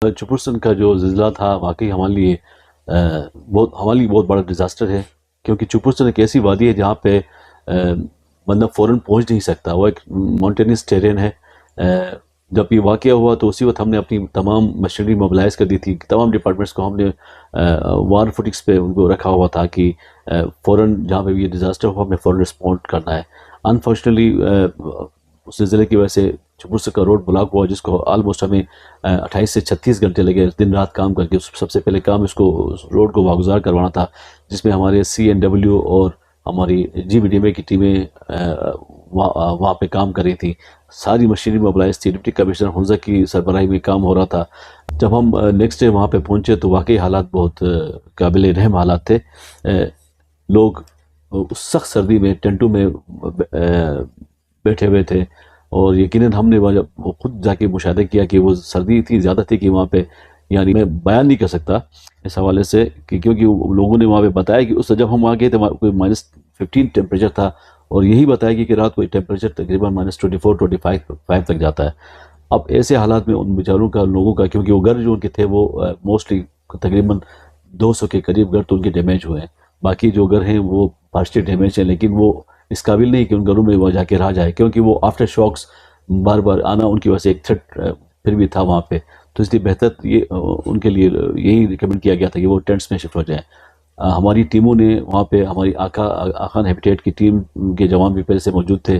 چپرسن کا جو زلزلہ تھا واقعی ہمارے لیے بہت بڑا ڈیزاسٹر ہے، کیونکہ چپرسن ایک ایسی وادی ہے جہاں پہ بندہ فوراً پہنچ نہیں سکتا، وہ ایک ماؤنٹینس ٹیرین ہے۔ جب یہ واقعہ ہوا تو اسی وقت ہم نے اپنی تمام مشینری موبلائز کر دی تھی، تمام ڈپارٹمنٹس کو ہم نے وار فوٹکس پہ ان کو رکھا ہوا تھا کہ فوراً جہاں پہ یہ ڈیزاسٹر ہوا ہم نے فوراً رسپونڈ کرنا ہے۔ انفارچونیٹلی اس زلزلے کی وجہ سے چپرسن کا روڈ بلاک ہوا، جس کو آلموسٹ ہمیں 28 سے 36 گھنٹے لگے دن رات کام کر کے۔ سب سے پہلے کام اس روڈ کو واگزار کروانا تھا، جس میں ہمارے CNW اور ہماری GBDMA کی ٹیمیں وہاں پہ کام کر رہی تھی، ساری مشینری موبلائز تھی، ڈپٹی کمشنر حنزہ کی سربراہی میں کام ہو رہا تھا۔ جب ہم نیکسٹ ڈے وہاں پہ پہنچے تو واقعی حالات بہت قابل رحم حالات تھے۔ لوگ اس سخت سردی میں ٹینٹوں میں بیٹھے ہوئے تھے، اور یقیناً ہم نے جب خود جا کے مشاہدہ کیا کہ وہ سردی اتنی زیادہ تھی کہ وہاں پہ یعنی میں بیان نہیں کر سکتا اس حوالے سے، کہ کیونکہ لوگوں نے وہاں پہ بتایا کہ اس جب ہم وہاں گئے تو کوئی -15 ٹیمپریچر تھا، اور یہی بتایا کہ رات کو ٹیمپریچر تقریباً -24-25 تک جاتا ہے۔ اب ایسے حالات میں ان بیچاروں کا لوگوں کا، کیونکہ وہ گھر جو ان کے تھے وہ موسٹلی تقریباً 200 کے قریب گھر تو ان کے ڈیمیج ہوئے ہیں، باقی جو گھر ہیں وہ پارشلی ڈیمیج ہیں، لیکن وہ اس قابل نہیں کہ ان گھروں میں وہ جا کے رہا جائے، کیونکہ وہ آفٹر شاکس بار بار آنا ان کی وجہ سے ایک تھریٹ پھر بھی تھا وہاں پہ۔ تو اس لیے بہتر یہ ان کے لیے یہی ریکمنڈ کیا گیا تھا کہ وہ ٹینٹس میں شفٹ ہو جائیں۔ ہماری ٹیموں نے وہاں پہ، ہماری آخان ہیبیٹیٹ کی ٹیم کے جوان بھی پہلے سے موجود تھے،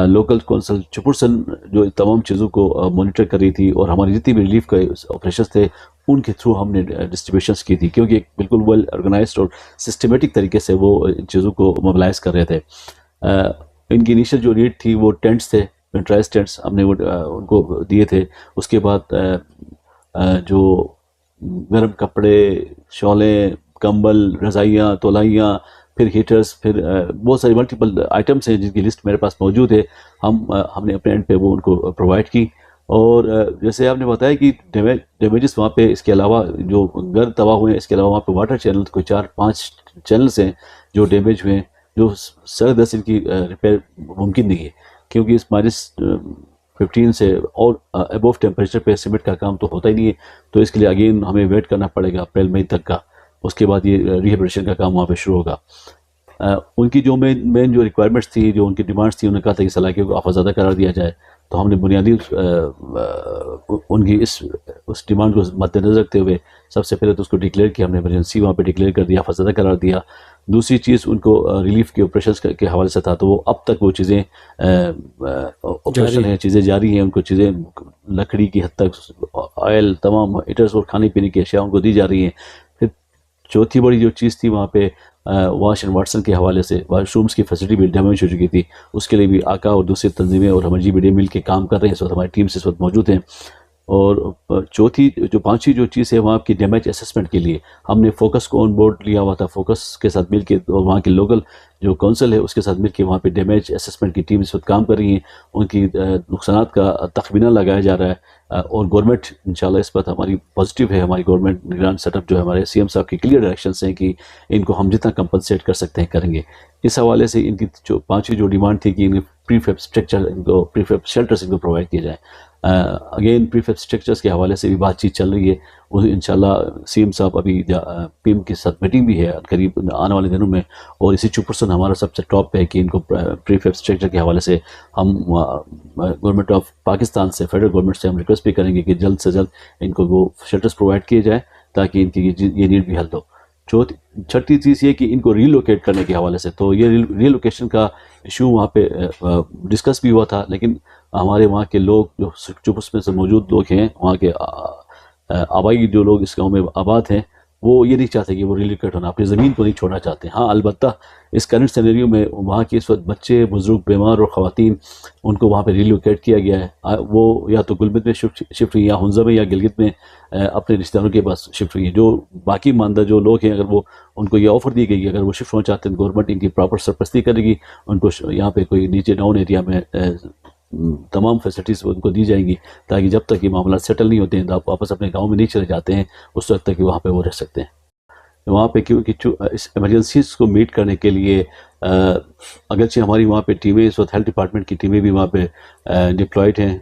لوکل کونسل چپرسن جو تمام چیزوں کو مانیٹر کر رہی تھی، اور ہماری جتنی بھی ریلیف کے آپریشنس تھے ان کے تھرو ہم نے ڈسٹریبیوشنس کی تھی، کیونکہ بالکل ویل آرگنائزڈ اور سسٹمیٹک طریقے سے وہ ان چیزوں کو موبلائز کر رہے تھے۔ ان کی انیشل جو نیڈ تھی وہ ٹینٹس تھے، ونٹرائز ٹینٹس ہم نے ان کو دیے تھے۔ اس کے بعد جو گرم کپڑے، شالیں، کمبل، رضائیاں، تولائیاں، پھر ہیٹرز، پھر بہت ساری ملٹیپل آئٹمس ہیں جن کی لسٹ میرے پاس موجود ہے، ہم نے اپنے اینڈ پہ وہ ان کو پرووائڈ کی۔ اور جیسے آپ نے بتایا کہ ڈیمیجز وہاں پہ، اس کے علاوہ جو گھر تباہ ہوئے ہیں، اس کے علاوہ وہاں پہ واٹر چینل کوئی 4-5 چینلز ہیں جو ڈیمیج ہوئے ہیں، جو سرد ان کی ریپیئر ممکن نہیں ہے، کیونکہ اس -15 سے اور ابو ٹیمپریچر پہ سیمنٹ کا کام تو ہوتا ہی نہیں ہے، تو اس کے لیے اگین ہمیں ویٹ کرنا پڑے گا اپریل مئی تک کا، اس کے بعد یہ ریہیبلیٹیشن کا کام وہاں پہ شروع ہوگا۔ ان کی جو مین جو ریکوائرمنٹس تھی، جو ان کی ڈیمانڈس تھی، انہوں نے کہا تھا کہ صلاحیت کو آفازادہ قرار دیا جائے، تو ہم نے بنیادی ان کی اس ڈیمانڈ کو مد نظر رکھتے ہوئے سب سے پہلے تو اس کو ڈکلیئر کیا، ہم نے ایمرجنسی وہاں پہ ڈکلیئر کر دیا، آفازادہ قرار دیا۔ دوسری چیز ان کو ریلیف کے آپریشنس کے حوالے سے تھا، تو وہ اب تک وہ چیزیں آپریشن ہیں، چیزیں جاری ہیں، ان کو چیزیں لکڑی کی حد تک، آئل، تمام ہیٹرز اور کھانے پینے کی اشیاء ان کو دی جا رہی ہیں۔ پھر چوتھی بڑی جو چیز تھی وہاں پہ واش اینڈ واٹسن کے حوالے سے، واش رومز کی فیسلٹی بھی ڈیمیج ہو چکی تھی، اس کے لیے بھی آقا اور دوسری تنظیمیں اور ہماری GBDMA مل کے کام کر رہے ہیں، اس وقت ہماری ٹیمز اس وقت موجود ہیں۔ اور پانچویں جو چیز ہے وہاں کی ڈیمیج اسسمنٹ کے لیے ہم نے فوکس کو آن بورڈ لیا ہوا تھا، فوکس کے ساتھ مل کے، اور وہاں کے لوکل جو کونسل ہے اس کے ساتھ مل کے وہاں پہ ڈیمیج اسسمنٹ کی ٹیم اس وقت کام کر رہی ہیں، ان کی نقصانات کا تخمینہ لگایا جا رہا ہے، اور گورنمنٹ انشاءاللہ اس بات ہماری پازیٹیو ہے، ہماری گورنمنٹ نگران سیٹ اپ جو ہے، ہمارے CM صاحب کی کلیئر ڈائریکشنس ہیں کہ ان کو ہم جتنا کمپنسیٹ کر سکتے ہیں کریں گے۔ اس حوالے سے ان کی جو پانچویں جو ڈیمانڈ تھی کہ ان پری فیب اسٹرکچر، ان کو پری فیب شیلٹرس ان کو پرووائڈ کیے جائیں۔ اگین پری فیب اسٹرکچرس کے حوالے سے بھی بات چیت چل رہی ہے، وہ انشاءاللہ CM صاحب ابھی PM کے ساتھ میٹنگ بھی ہے قریب آنے والے دنوں میں، اور اسی چپرسن ہمارا سب سے ٹاپ پہ ہے کہ ان کو پری فیب اسٹرکچر کے حوالے سے ہم گورنمنٹ آف پاکستان سے، فیڈرل گورنمنٹ سے ہم ریکویسٹ بھی کریں گے کہ جلد سے جلد ان کو وہ شیلٹرس پرووائڈ کیے جائیں تاکہ ان کی یہ نیڈ بھی حل ہو۔ چھٹی چیز یہ کہ ان کو ریلوکیٹ کرنے کے حوالے سے، تو یہ ریلوکیشن کا ایشو وہاں پہ ڈسکس بھی ہوا تھا، لیکن ہمارے وہاں کے لوگ جو چپرس میں سے موجود لوگ ہیں، وہاں کے آبائی جو لوگ اس گاؤں میں آباد ہیں، وہ یہ نہیں چاہتے کہ وہ ریلوکیٹ ہونا، اپنی زمین کو نہیں چھوڑنا چاہتے۔ ہاں البتہ اس کرنٹ سینیریو میں وہاں کے اس وقت بچے، بزرگ، بیمار اور خواتین، ان کو وہاں پہ ریلوکیٹ کیا گیا ہے، وہ یا تو گلبت میں شفٹ ہوئی، یا ہنزہ میں، یا گلگت میں اپنے رشتہ داروں کے پاس شفٹ ہوئی ہیں۔ جو باقی ماندہ جو لوگ ہیں، اگر وہ ان کو یہ آفر دی گئی کہ اگر وہ شفٹ ہونا چاہتے ہیں، گورنمنٹ ان کی پراپر سرپرستی کرے گی، ان کو یہاں پہ کوئی نیچے ڈاؤن ایریا میں تمام فیسلٹیز ان کو دی جائیں گی، تاکہ جب تک یہ معاملات سیٹل نہیں ہوتے ہیں، آپ واپس اپنے گاؤں میں نہیں چلے جاتے ہیں، اس وقت تک کہ وہاں پہ وہ رہ سکتے ہیں وہاں پہ، کیونکہ اس ایمرجنسیز کو میٹ کرنے کے لیے اگرچہ ہماری وہاں پہ ٹیمیں اس وقت ہیلتھ ڈپارٹمنٹ کی ٹیمیں بھی وہاں پہ ڈپلائڈ ہیں،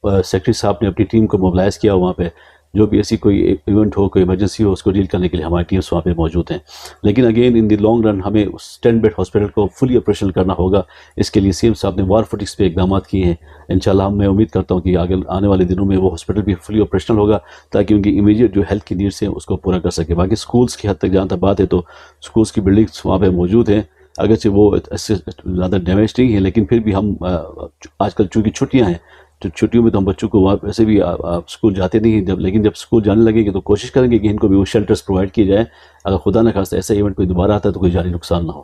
سیکرٹری صاحب نے اپنی ٹیم کو موبلائز کیا وہاں پہ، جو بھی ایسی کوئی ایونٹ ہو، کوئی ایمرجنسی ہو، اس کو ڈیل کرنے کے لیے ہماری ٹیمس وہاں پہ موجود ہیں. لیکن again in the long run ہمیں اس 10 بیڈ ہاسپٹل کو فلی آپریشنل کرنا ہوگا. اس کے لیے سی ایم صاحب نے وار فوٹکس پہ اقدامات کیے ہیں. انشاءاللہ میں امید کرتا ہوں کہ آگے آنے والے دنوں میں وہ ہاسپٹل بھی فلی آپریشنل ہوگا، تاکہ ان کی امیجیٹ جو ہیلتھ کی نیڈس ہیں اس کو پورا کر سکے. باقی سکولز کی حد تک جہاں تک بات ہے تو سکولز کی بلڈنگس وہاں پہ موجود ہیں، اگرچہ وہ اس سے زیادہ ڈیمیج نہیں ہے، لیکن پھر بھی ہم آج کل چونکہ چھٹیاں ہیں تو چھٹیوں میں تو ہم بچوں کو وہاں ویسے بھی اسکول جاتے نہیں ہیں، لیکن جب اسکول جانے لگے گے تو کوشش کریں گے کہ ان کو بھی وہ شیلٹرز پرووائڈ کیے جائیں، اگر خدا نہ خواستہ ایسا ایونٹ کوئی دوبارہ آتا ہے تو کوئی جانی نقصان نہ ہو.